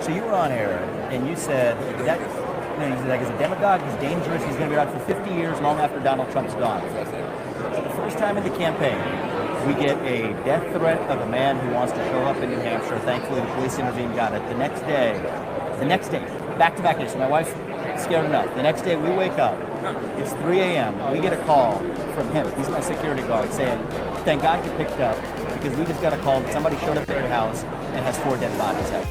So you were on air and you said that he's like, he's a demagogue, he's dangerous, he's going to be around for 50 years, long after Donald Trump's gone. For the first time in the campaign, we get a death threat of a man who wants to show up in New Hampshire. Thankfully, the police intervened, got it. The next day, back-to-back days. So my wife's scared enough. The next day, we wake up. It's 3 a.m. We get a call from him. He's my security guard saying, thank God you picked up, because we just got a call that somebody showed up at their house and has 4 dead bodies out.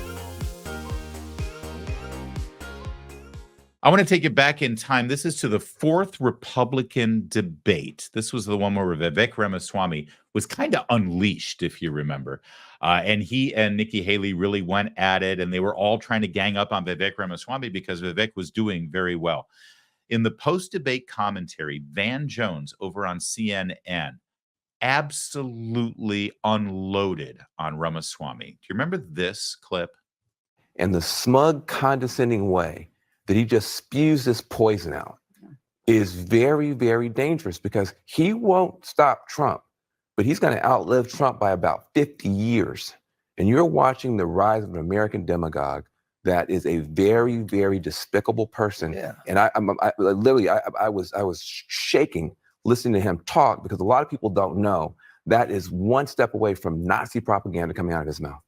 I want to take you back in time. This is to the fourth Republican debate. This was the one where Vivek Ramaswamy was kind of unleashed, if you remember. And he and Nikki Haley really went at it, and they were all trying to gang up on Vivek Ramaswamy because Vivek was doing very well. In the post-debate commentary, Van Jones over on CNN absolutely unloaded on Ramaswamy. Do you remember this clip? And the smug, condescending way that he just spews this poison out is very, very dangerous, because he won't stop Trump, but he's going to outlive Trump by about 50 years. And you're watching the rise of an American demagogue that is a very, very despicable person. Yeah. And I was shaking listening to him talk, because a lot of people don't know that is one step away from Nazi propaganda coming out of his mouth.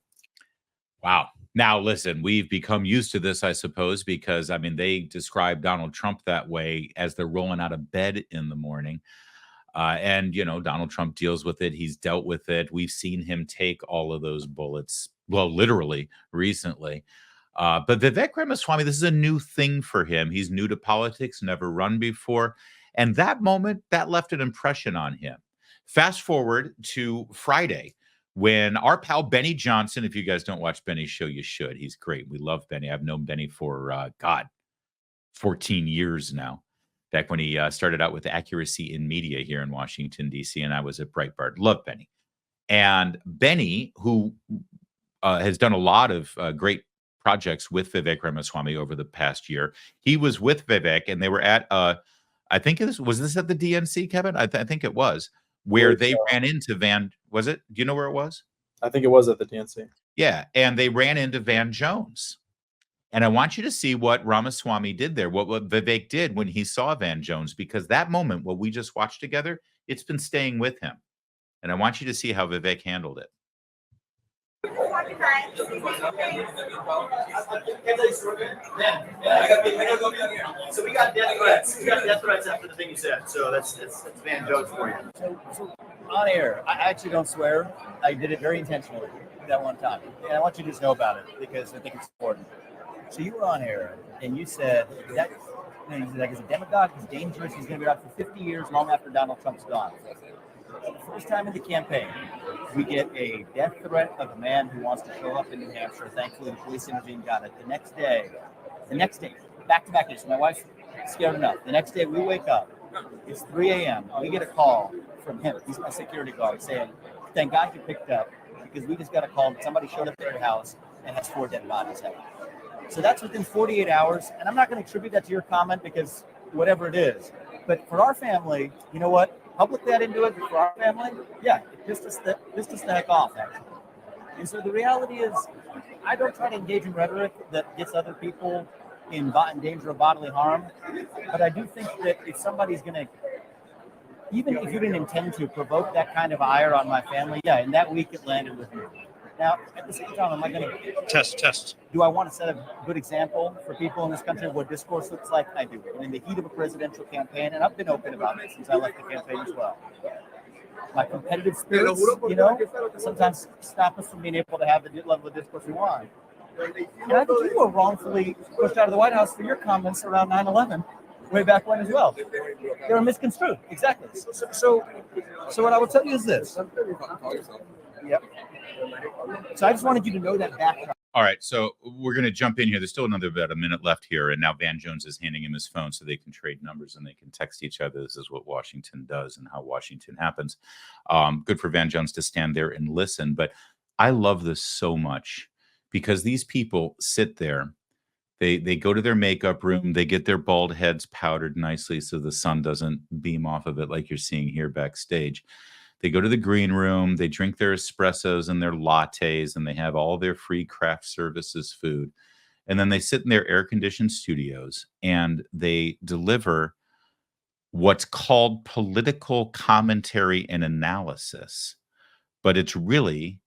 Wow. Now, listen, we've become used to this, I suppose, because, I mean, they describe Donald Trump that way as they're rolling out of bed in the morning. And, you know, Donald Trump deals with it. He's dealt with it. We've seen him take all of those bullets, well, literally recently. But Vivek Ramaswamy, this is a new thing for him. He's new to politics, never run before. And that moment, that left an impression on him. Fast forward to Friday, when our pal Benny Johnson, if you guys don't watch Benny's show, you should. He's great. We love Benny. I've known Benny for, 14 years now. Back when he started out with Accuracy in Media here in Washington, D.C., and I was at Breitbart. Love Benny. And Benny, who has done a lot of great projects with Vivek Ramaswamy over the past year, he was with Vivek, and they were at, I think was this at the DNC, Kevin? I think it was, where they ran into was it? Do you know where it was? I think it was at the DNC. Yeah, and they ran into Van Jones. And I want you to see what Ramaswamy did there, what Vivek did when he saw Van Jones, because that moment, what we just watched together, it's been staying with him. And I want you to see how Vivek handled it. So we got death threats. We got death threats after the thing you said. So that's Van Jones for you. So on air, I actually don't swear. I did it very intentionally that one time. And I want you to just know about it, because I think it's important. So you were on air and you said that he's like, he's a demagogue, he's dangerous, he's going to be around for 50 years, long after Donald Trump's gone. For the first time in the campaign, we get a death threat of a man who wants to show up in New Hampshire. Thankfully, the police intervened, got it. The next day, back-to-back days. So my wife's scared enough. The next day, we wake up. It's 3 a.m. We get a call from him. He's my security guard saying, thank God you picked up, because we just got a call that somebody showed up at their house and has 4 dead bodies out. So that's within 48 hours. And I'm not going to attribute that to your comment, because whatever it is. But for our family, you know what? Publicly I didn't do it, but for our family, yeah, it pissed us the heck off, actually. And so the reality is, I don't try to engage in rhetoric that gets other people in danger of bodily harm. But I do think that if somebody's going to, even if you didn't intend to, provoke that kind of ire on my family, yeah, in that week it landed with me. Now, at the same time, am I going to test? Do I want to set a good example for people in this country of what discourse looks like? I do. And in the heat of a presidential campaign, and I've been open about it since I left the campaign as well. My competitive spirits, sometimes stop us from being able to have the level of discourse we want. And I think you were wrongfully pushed out of the White House for your comments around 9/11, way back when as well. They were misconstrued, exactly. So what I will tell you is this. Yep. So I just wanted you to know that background. All right, so we're going to jump in here. There's still about a minute left here, and now Van Jones is handing him his phone so they can trade numbers and they can text each other. This is what Washington does and how Washington happens. Good for Van Jones to stand there and listen, but I love this so much because these people sit there. They go to their makeup room. They get their bald heads powdered nicely so the sun doesn't beam off of it like you're seeing here backstage. They go to the green room, they drink their espressos and their lattes, and they have all their free craft services food. and then they sit in their air-conditioned studios and they deliver what's called political commentary and analysis, but it's really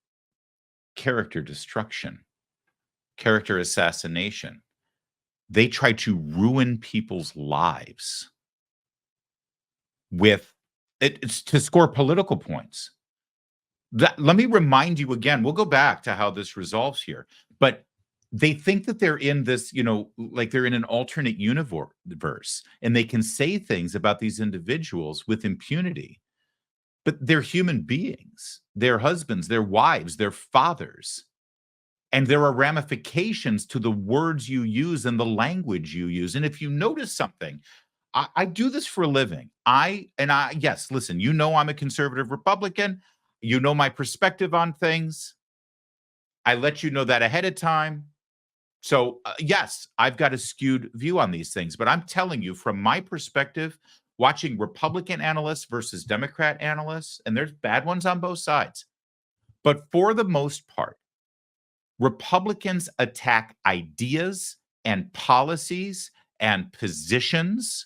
character destruction, character assassination. They try to ruin people's lives with it's to score political points. Let me remind you again, we'll go back to how this resolves here, but they think that they're in this, like they're in an alternate universe, and they can say things about these individuals with impunity, but they're human beings, they're husbands, they're wives, they're fathers. And there are ramifications to the words you use and the language you use. And if you notice something, I do this for a living. Yes, listen, I'm a conservative Republican. You know my perspective on things. I let you know that ahead of time. So, yes, I've got a skewed view on these things, but I'm telling you from my perspective, watching Republican analysts versus Democrat analysts, and there's bad ones on both sides, but for the most part, Republicans attack ideas and policies and positions,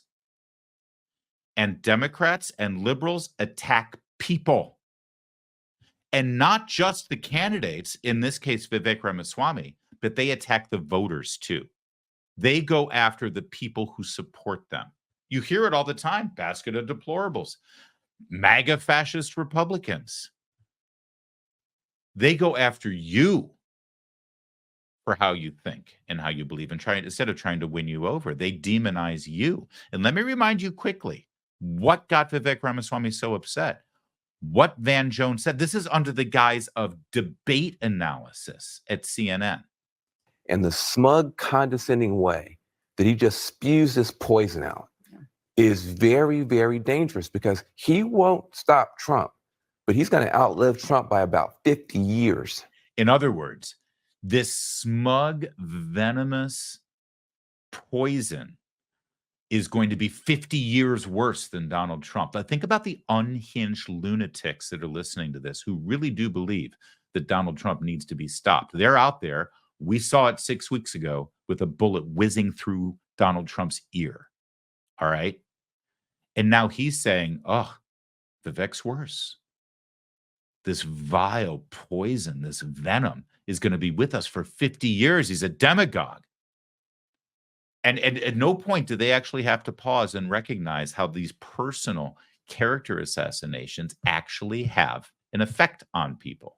and Democrats and liberals attack people. And not just the candidates, in this case, Vivek Ramaswamy, but they attack the voters too. They go after the people who support them. You hear it all the time, basket of deplorables, MAGA fascist Republicans. They go after you for how you think and how you believe, and instead of trying to win you over, they demonize you. And let me remind you quickly, what got Vivek Ramaswamy so upset? What Van Jones said. This is under the guise of debate analysis at CNN. And the smug, condescending way that he just spews this poison out is very, very dangerous, because he won't stop Trump, but he's going to outlive Trump by about 50 years. In other words, this smug, venomous poison is going to be 50 years worse than Donald Trump. But think about the unhinged lunatics that are listening to this who really do believe that Donald Trump needs to be stopped. They're out there. We saw it 6 weeks ago with a bullet whizzing through Donald Trump's ear. All right. And now he's saying, oh, Vivek's worse. This vile poison, this venom is going to be with us for 50 years. He's a demagogue. And at no point do they actually have to pause and recognize how these personal character assassinations actually have an effect on people.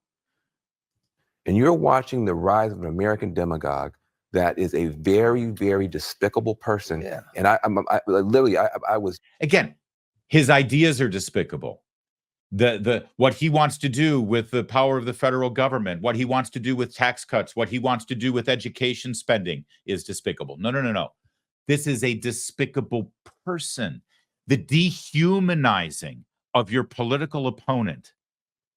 And you're watching the rise of an American demagogue that is a very, very despicable person. Yeah. And I was Again, his ideas are despicable. What he wants to do with the power of the federal government, what he wants to do with tax cuts, what he wants to do with education spending is despicable. No. This is a despicable person. The dehumanizing of your political opponent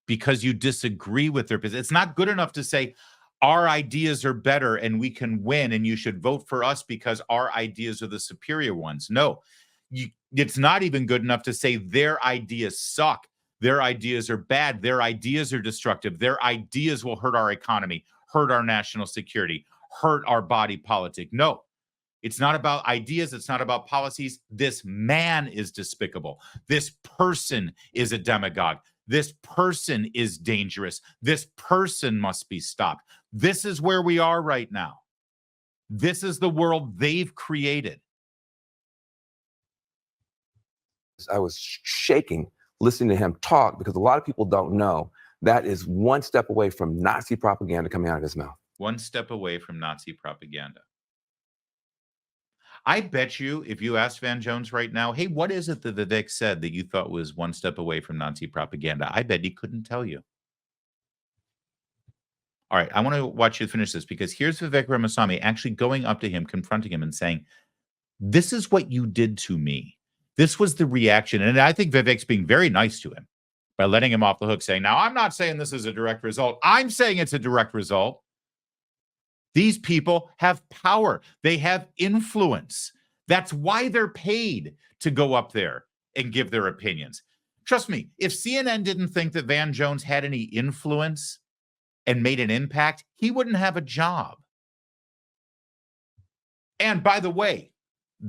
because you disagree with their position. It's not good enough to say our ideas are better and we can win and you should vote for us because our ideas are the superior ones. No, it's not even good enough to say their ideas suck. Their ideas are bad. Their ideas are destructive. Their ideas will hurt our economy, hurt our national security, hurt our body politic. No, it's not about ideas. It's not about policies. This man is despicable. This person is a demagogue. This person is dangerous. This person must be stopped. This is where we are right now. This is the world they've created. I was shaking listening to him talk, because a lot of people don't know that is one step away from Nazi propaganda coming out of his mouth. One step away from Nazi propaganda. I bet you if you asked Van Jones right now, hey, what is it that Vivek said that you thought was one step away from Nazi propaganda? I bet he couldn't tell you. All right, I want to watch you finish this, because here's Vivek Ramaswamy actually going up to him, confronting him and saying, this is what you did to me. This was the reaction. And I think Vivek's being very nice to him by letting him off the hook, saying, now, I'm not saying this is a direct result. I'm saying it's a direct result. These people have power. They have influence. That's why they're paid to go up there and give their opinions. Trust me, if CNN didn't think that Van Jones had any influence and made an impact, he wouldn't have a job. And by the way,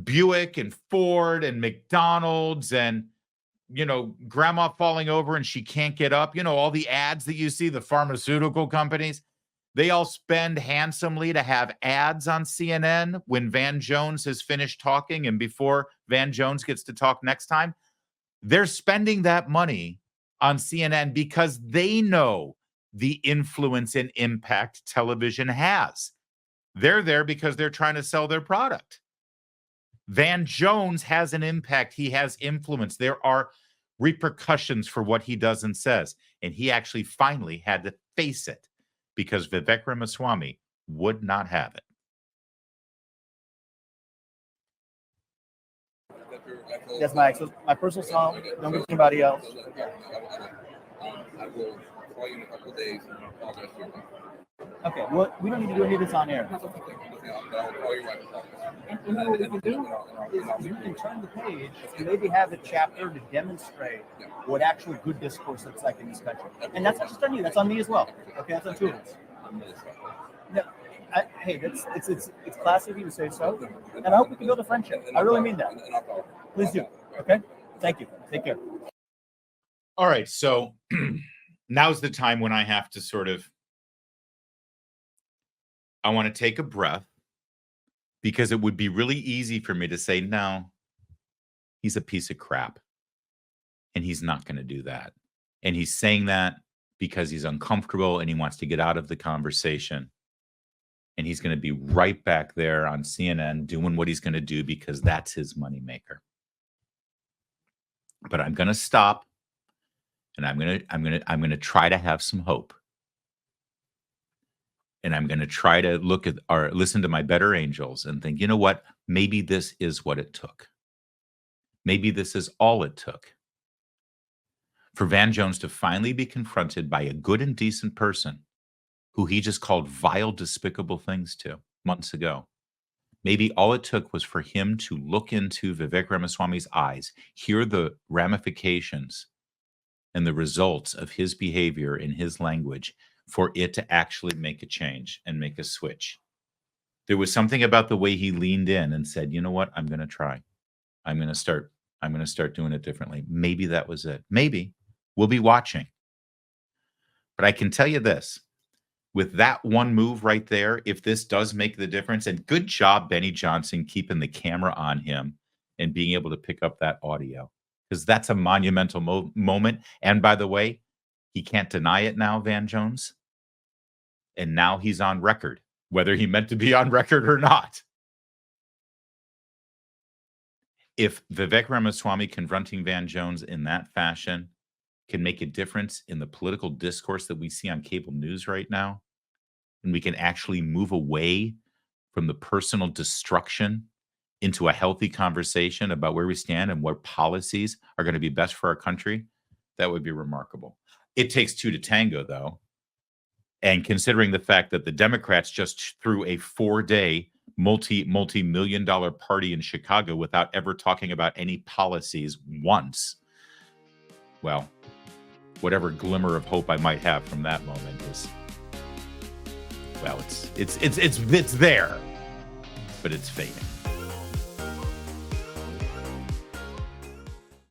Buick and Ford and McDonald's and, grandma falling over and she can't get up, all the ads that you see, the pharmaceutical companies, they all spend handsomely to have ads on CNN when Van Jones has finished talking and before Van Jones gets to talk next time. They're spending that money on CNN because they know the influence and impact television has. They're there because they're trying to sell their product. Van Jones has an impact. He has influence. There are repercussions for what he does and says. And he actually finally had to face it because Vivek Ramaswamy would not have it. That's my personal song. Don't give it to anybody else. I will call you in a couple of days and I'll apologize to you. Okay, well, we don't need to do any of this on air. I'll call you right back. And you know what we can do is you can turn the page and maybe have a chapter to demonstrate what actual good discourse looks like in this country. And that's not just on you, that's on me as well. Okay, that's on two of us. No, hey, it's classy of you to say so. And I hope we can build a friendship. I really mean that. Please do. Okay? Thank you. Take care. All right, so now's the time when I have to I want to take a breath because it would be really easy for me to say, no, he's a piece of crap. And he's not going to do that. And he's saying that because he's uncomfortable and he wants to get out of the conversation. And he's going to be right back there on CNN doing what he's going to do because that's his moneymaker. But I'm going to stop and I'm going to try to have some hope. And I'm going to try to look at or listen to my better angels and think, you know what? Maybe this is what it took. Maybe this is all it took for Van Jones to finally be confronted by a good and decent person who he just called vile, despicable things to months ago. Maybe all it took was for him to look into Vivek Ramaswamy's eyes, hear the ramifications and the results of his behavior in his language, for it to actually make a change and make a switch. There was something about the way he leaned in and said, you know what, I'm going to try. I'm going to start doing it differently. Maybe that was it. Maybe. We'll be watching. But I can tell you this, with that one move right there, if this does make the difference, and good job, Benny Johnson, keeping the camera on him and being able to pick up that audio, because that's a monumental moment. And by the way, he can't deny it now, Van Jones. And now he's on record, whether he meant to be on record or not. If Vivek Ramaswamy confronting Van Jones in that fashion can make a difference in the political discourse that we see on cable news right now, and we can actually move away from the personal destruction into a healthy conversation about where we stand and what policies are going to be best for our country, that would be remarkable. It takes two to tango, though. And considering the fact that the Democrats just threw a 4-day multi-million dollar party in Chicago without ever talking about any policies once, well, whatever glimmer of hope I might have from that moment is, well, it's there, but it's fading.